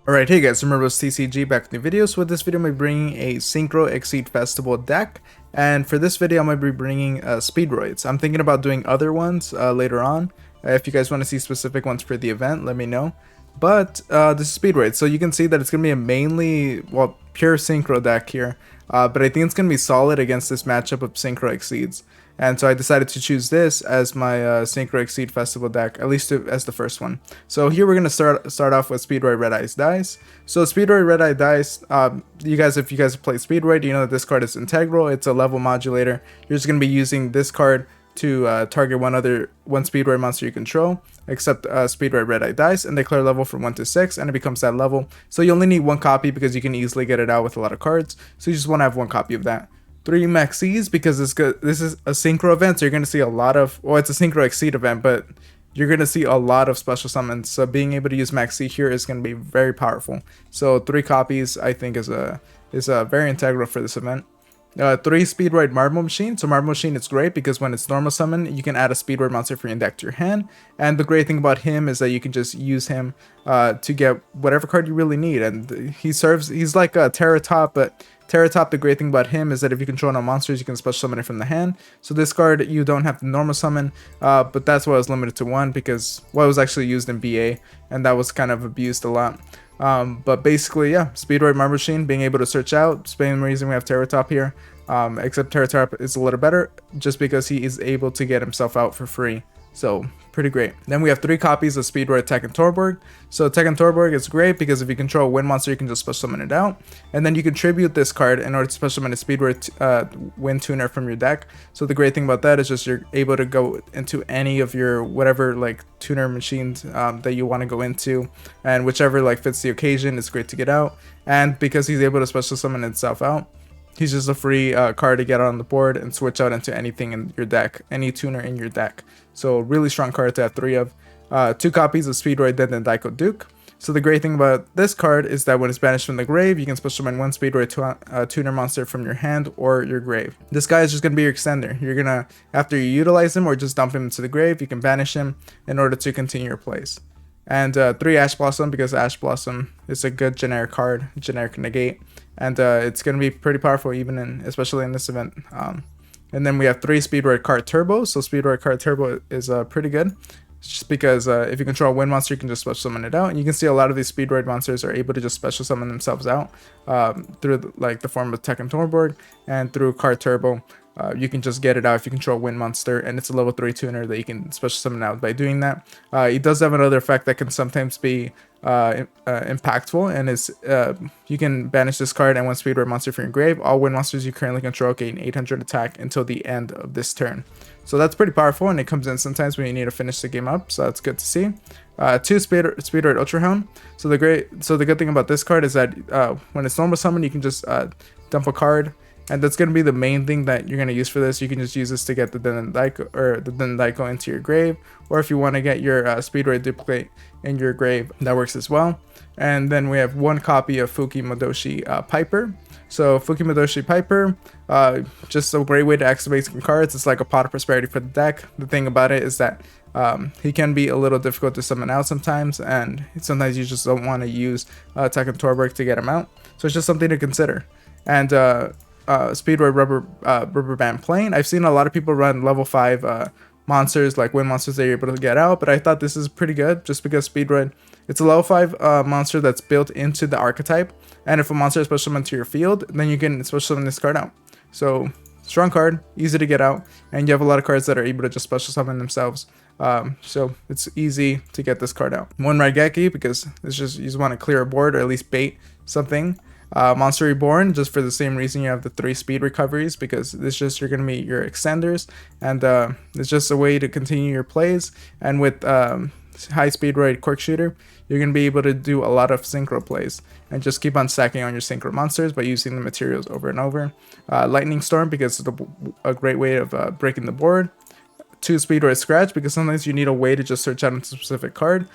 Alright, hey guys, remember it's TCG back with new videos. So with this video, I'm going to be bringing a SYNCHRO XYZ Festival deck. And for this video, I'm going to be bringing SPEEDROIDs. I'm thinking about doing other ones later on. If you guys want to see specific ones for the event, let me know. But this is SPEEDROID, so you can see that it's going to be a mainly, well, pure Synchro deck here. But I think it's going to be solid against this matchup of SYNCHRO XYZs. And so I decided to choose this as my SYNCHRO XYZ Festival deck, at least as the first one. So here we're going to start off with SPEEDROID Red Eyes Dice. So SPEEDROID Red Eye Dice, if you guys play SPEEDROID, you know that this card is integral. It's a level modulator. You're just going to be using this card to target one SPEEDROID monster you control, except SPEEDROID Red Eye Dice, and declare level from 1 to 6, and it becomes that level. So you only need one copy because you can easily get it out with a lot of cards. So you just want to have one copy of that. 3 Maxis because this is a Synchro event, so you're going to see a lot of, well, it's a Synchro XYZ event, but you're going to see a lot of special summons. So being able to use Maxi here is going to be very powerful. So 3 copies I think is very integral for this event. 3 SPEEDROID Marble Machine. So Marble Machine is great because when it's normal summon, you can add a SPEEDROID monster from your deck to your hand. And the great thing about him is that you can just use him to get whatever card you really need. And he's like a Terratop, but Terratop, the great thing about him is that if you control no monsters, you can special summon it from the hand. So this card, you don't have to normal summon, but that's why I was limited to 1 because it was actually used in BA, and that was kind of abused a lot. But basically, yeah, SPEEDROID Marble Machine, being able to search out, same reason we have Terratop here, except Terratop is a little better just because he is able to get himself out for free. So pretty great. Then we have 3 copies of SPEEDROID Tekken Torborg. So Tekken Torborg is great because if you control a wind monster, you can just special summon it out. And then you can tribute this card in order to special summon a SPEEDROID wind tuner from your deck. So the great thing about that is just you're able to go into any of your whatever like tuner machines that you want to go into, and whichever like fits the occasion is great to get out. And because he's able to special summon itself out, he's just a free card to get on the board and switch out into anything in your deck, any tuner in your deck. So really strong card to have 3 of. 2 copies of SPEEDROID Dead and Daiko Duke. So the great thing about this card is that when it's banished from the grave, you can special summon 1 SPEEDROID tuner monster from your hand or your grave. This guy is just going to be your extender. You're going to, after you utilize him or just dump him into the grave, you can banish him in order to continue your plays. And 3 Ash Blossom because Ash Blossom is a good generic card, generic negate, and it's going to be pretty powerful especially in this event. And then we have 3 SPEEDROID Card Turbo. So SPEEDROID Card Turbo is pretty good. It's just because if you control a wind monster, you can just special summon it out. And you can see a lot of these SPEEDROID monsters are able to just special summon themselves out through the form of Tekken Torborg and through Card Turbo. You can just get it out if you control a wind monster, and it's a level 3 tuner that you can special summon out by doing that. It does have another effect that can sometimes be impactful, and is you can banish this card and 1 SPEEDROID monster from your grave. All wind monsters you currently control gain 800 attack until the end of this turn. So that's pretty powerful, and it comes in sometimes when you need to finish the game up, so that's good to see. 2 SPEEDROID Ultra Hound. So the good thing about this card is that when it's normal summon, you can just dump a card. And that's going to be the main thing that you're going to use for this. You can just use this to get the Den Daiko into your grave. Or if you want to get your SPEEDROID duplicate in your grave, that works as well. And then we have 1 copy of Fukimadoshi Piper. So Fukimadoshi Piper, just a great way to activate some cards. It's like a pot of prosperity for the deck. The thing about it is that he can be a little difficult to summon out sometimes. And sometimes you just don't want to use Tekken Torborg to get him out. So it's just something to consider. And SPEEDROID Rubber Band Plane. I've seen a lot of people run level 5 monsters like wind monsters that you're able to get out, but I thought this is pretty good just because SPEEDROID, it's a level 5 monster that's built into the archetype, and if a monster is special summoned to your field, then you can special summon this card out. So strong card, easy to get out, and you have a lot of cards that are able to just special summon themselves. So it's easy to get this card out. 1 Raigeki because it's just you just want to clear a board or at least bait something. Monster Reborn, just for the same reason you have the 3 speed recoveries, because it's just you're going to be your extenders, and it's just a way to continue your plays. And with high SPEEDROID Cork Shooter, you're going to be able to do a lot of synchro plays and just keep on stacking on your synchro monsters by using the materials over and over. Lightning Storm because it's a great way of breaking the board. 2 SPEEDROID Scratch because sometimes you need a way to just search out a specific card.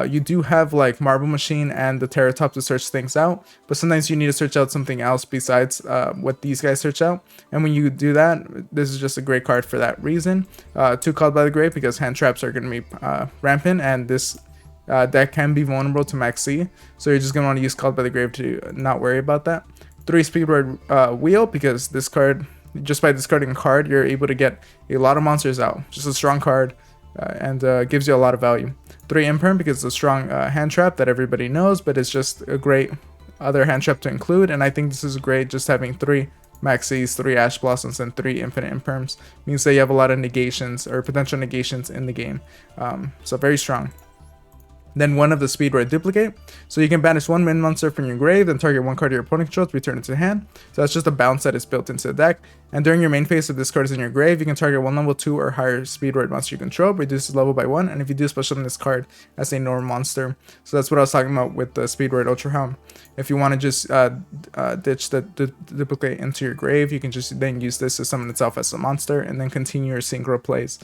You do have like Marble Machine and the Terratop to search things out, but sometimes you need to search out something else besides what these guys search out. And when you do that, this is just a great card for that reason. 2 Called by the Grave because hand traps are going to be rampant, and this that can be vulnerable to max C, so you're just going to want to use Called by the Grave to not worry about that. 3 SPEEDROID Wheel, because this card, just by discarding a card, you're able to get a lot of monsters out. Just a strong card, and gives you a lot of value. 3 Imperm, because it's a strong hand trap that everybody knows, but it's just a great other hand trap to include, and I think this is great. Just having 3 Maxis, 3 Ash Blossoms, and 3 Infinite Imperms means that you have a lot of negations or potential negations in the game. So very strong. Then 1 of the SPEEDROID Duplicate. So you can banish 1 min monster from your grave, then target 1 card your opponent controls, return it to hand. So that's just a bounce that is built into the deck. And during your main phase, if this card is in your grave, you can target 1 level 2 or higher SPEEDROID monster you control, reduces level by 1, and if you do, special summon this card as a normal monster. So that's what I was talking about with the SPEEDROID Ultra Helm. If you want to just ditch the duplicate into your grave, you can just then use this to summon itself as a monster, and then continue your synchro plays.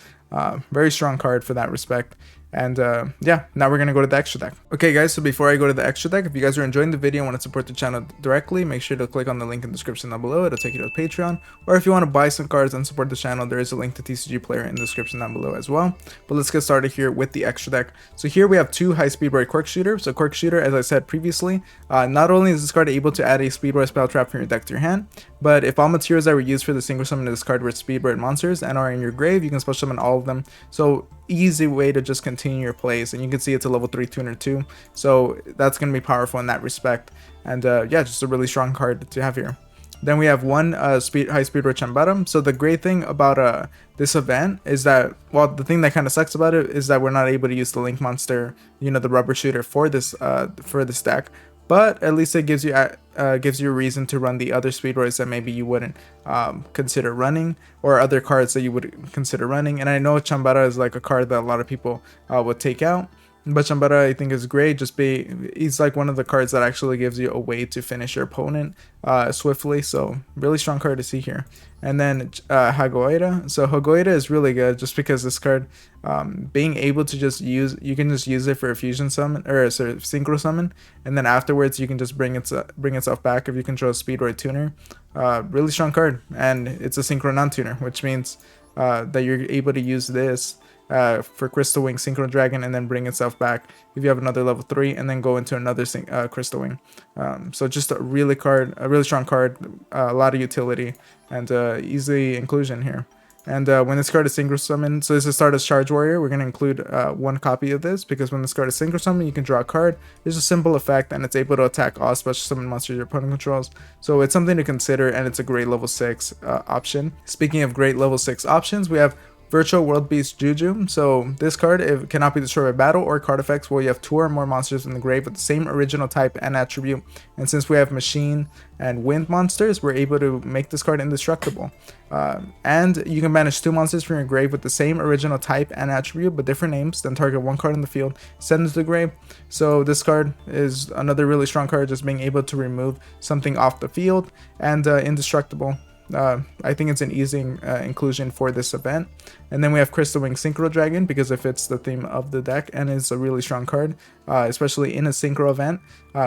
Very strong card for that respect. And yeah, now we're gonna go to the extra deck. Okay guys, so before I go to the extra deck, if you guys are enjoying the video and want to support the channel directly, make sure to click on the link in the description down below. It'll take you to Patreon. Or if you want to buy some cards and support the channel, there is a link to TCG Player in the description down below as well. But let's get started here with the extra deck. So here we have 2 high SPEEDROID Quirk Shooter. So Quirk Shooter, as I said previously, not only is this card able to add a SPEEDROID spell trap from your deck to your hand, but if all materials that were used for the single summon of this card were SPEEDROID monsters and are in your grave, you can special summon all of them. So easy way to just continue your plays, and you can see it's a level 3 tuner too, so that's going to be powerful in that respect. And yeah, just a really strong card to have here. Then we have 1 high SPEEDROID Chambara. So the great thing about this event is that, well, the thing that kind of sucks about it is that we're not able to use the Link monster, you know, the rubber shooter for this deck. But at least it gives you a reason to run the other SPEEDROIDs that maybe you wouldn't consider running, or other cards that you would consider running. And I know Chambara is like a card that a lot of people would take out, but Chambara I think is great. He's like one of the cards that actually gives you a way to finish your opponent swiftly. So really strong card to see here. And then Hagoida. So Hagoida is really good just because this card, being able to just use, you can just use it for a fusion summon or a sort of synchro summon, and then afterwards you can just bring itself back if you control a SPEEDROID tuner. Really strong card, and it's a synchro non-tuner, which means that you're able to use this for Crystal Wing Synchro Dragon and then bring itself back if you have another level 3, and then go into another Crystal Wing. So just a really strong card, a lot of utility, and easy inclusion here. And when this card is synchro summon, so this is start as Charge Warrior, we're going to include 1 copy of this, because when this card is synchro summon, you can draw a card. There's a simple effect, and it's able to attack all special summon monsters your opponent controls. So it's something to consider, and it's a great level 6 option. Speaking of great level 6 options, we have Virtual World Beast Yugioh. So this card, it cannot be destroyed by battle or card effects where you have 2 or more monsters in the grave with the same original type and attribute. And since we have machine and wind monsters, we're able to make this card indestructible. And you can banish 2 monsters from your grave with the same original type and attribute but different names, then target 1 card in the field, send it to the grave. So this card is another really strong card, just being able to remove something off the field, and indestructible. I think it's an easy inclusion for this event. And then we have Crystal Wing Synchro Dragon, because it fits the theme of the deck and is a really strong card, especially in a synchro event,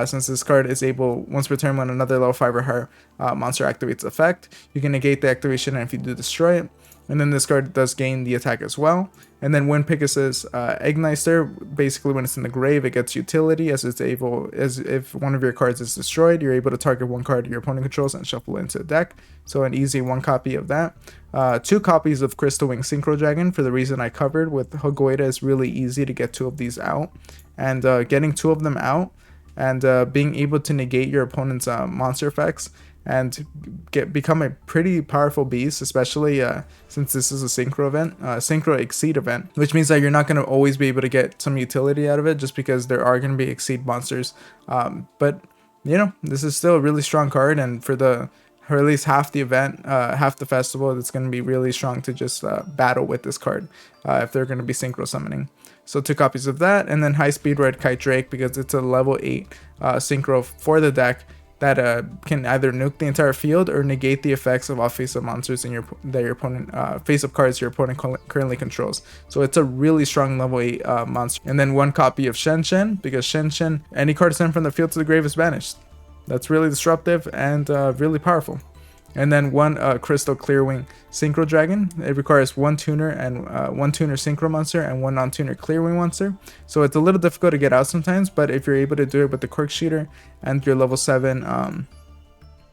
since this card is able, once per turn when another level 5 or higher monster activates effect, you can negate the activation, and if you do, destroy it. And then this card does gain the attack as well. And then when Pegasus Igniter, basically when it's in the grave, it gets utility, as it's able, as if one of your cards is destroyed, you're able to target 1 card your opponent controls and shuffle it into the deck. So an easy 1 copy of that. 2 copies of Crystal Wing Synchro Dragon, for the reason I covered with Hagoida. Is really easy to get 2 of these out, and getting 2 of them out, and being able to negate your opponent's monster effects, and become a pretty powerful beast, especially since this is a synchro event, SYNCHRO XYZ event, which means that you're not going to always be able to get some utility out of it, just because there are going to be XYZ monsters. But you know, this is still a really strong card, and for at least half the event, half the festival, it's going to be really strong to just battle with this card if they're going to be synchro summoning. So 2 copies of that, and then high SPEEDROID Kite Drake, because it's a level 8 synchro for the deck that can either nuke the entire field or negate the effects of all face-up monsters in your opponent face-up cards your opponent currently controls. So it's a really strong level 8 monster. And then 1 copy of Shen Shen, because Shen Shen, any card sent from the field to the grave is banished. That's really disruptive and really powerful. and then one Crystal Clearwing Synchro Dragon. It requires one tuner and one tuner Synchro monster and one non-tuner Clearwing monster. So it's a little difficult to get out sometimes, but if you're able to do it with the Cork Shooter and your level 7,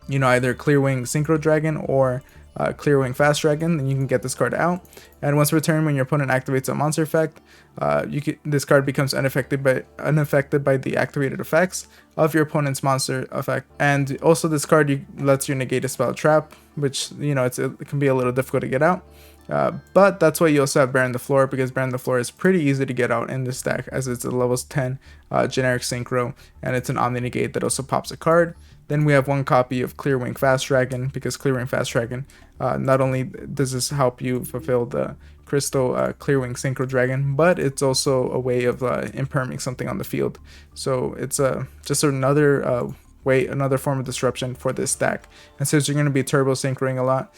you know, either Clearwing Synchro Dragon or Clearwing Fast Dragon, then you can get this card out. And once returned, when your opponent activates a monster effect, this card becomes unaffected by the activated effects of your opponent's monster effect. And also this card lets you negate a spell trap, which, you know, it can be a little difficult to get out. But that's why you also have Baron the Floor, because Baron the Floor is pretty easy to get out in this deck, as it's a levels 10 generic synchro, and it's an Omni Negate that also pops a card. Then we have one copy of Clearwing Fast Dragon, because Clearwing Fast Dragon, not only does this help you fulfill the Crystal Clearwing Synchro Dragon, but it's also a way of imperming something on the field. So it's just another another form of disruption for this deck. And since you're going to be turbo synchroing a lot,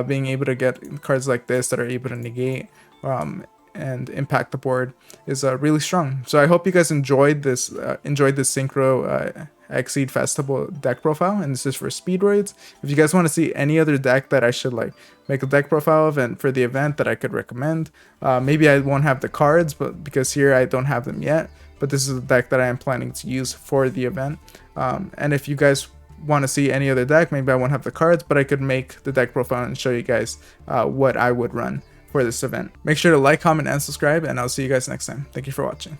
being able to get cards like this that are able to negate and impact the board is really strong. So I hope you guys enjoyed this Synchro XYZ Festival deck profile, and this is for Speedroids. If you guys want to see any other deck that I should like make a deck profile of and for the event that I could recommend, maybe I won't have the cards, but because here I don't have them yet, but this is the deck that I am planning to use for the event. And if you guys want to see any other deck, maybe I won't have the cards, but I could make the deck profile and show you guys what I would run for this event. Make sure to like, comment, and subscribe, and I'll see you guys next time. Thank you for watching.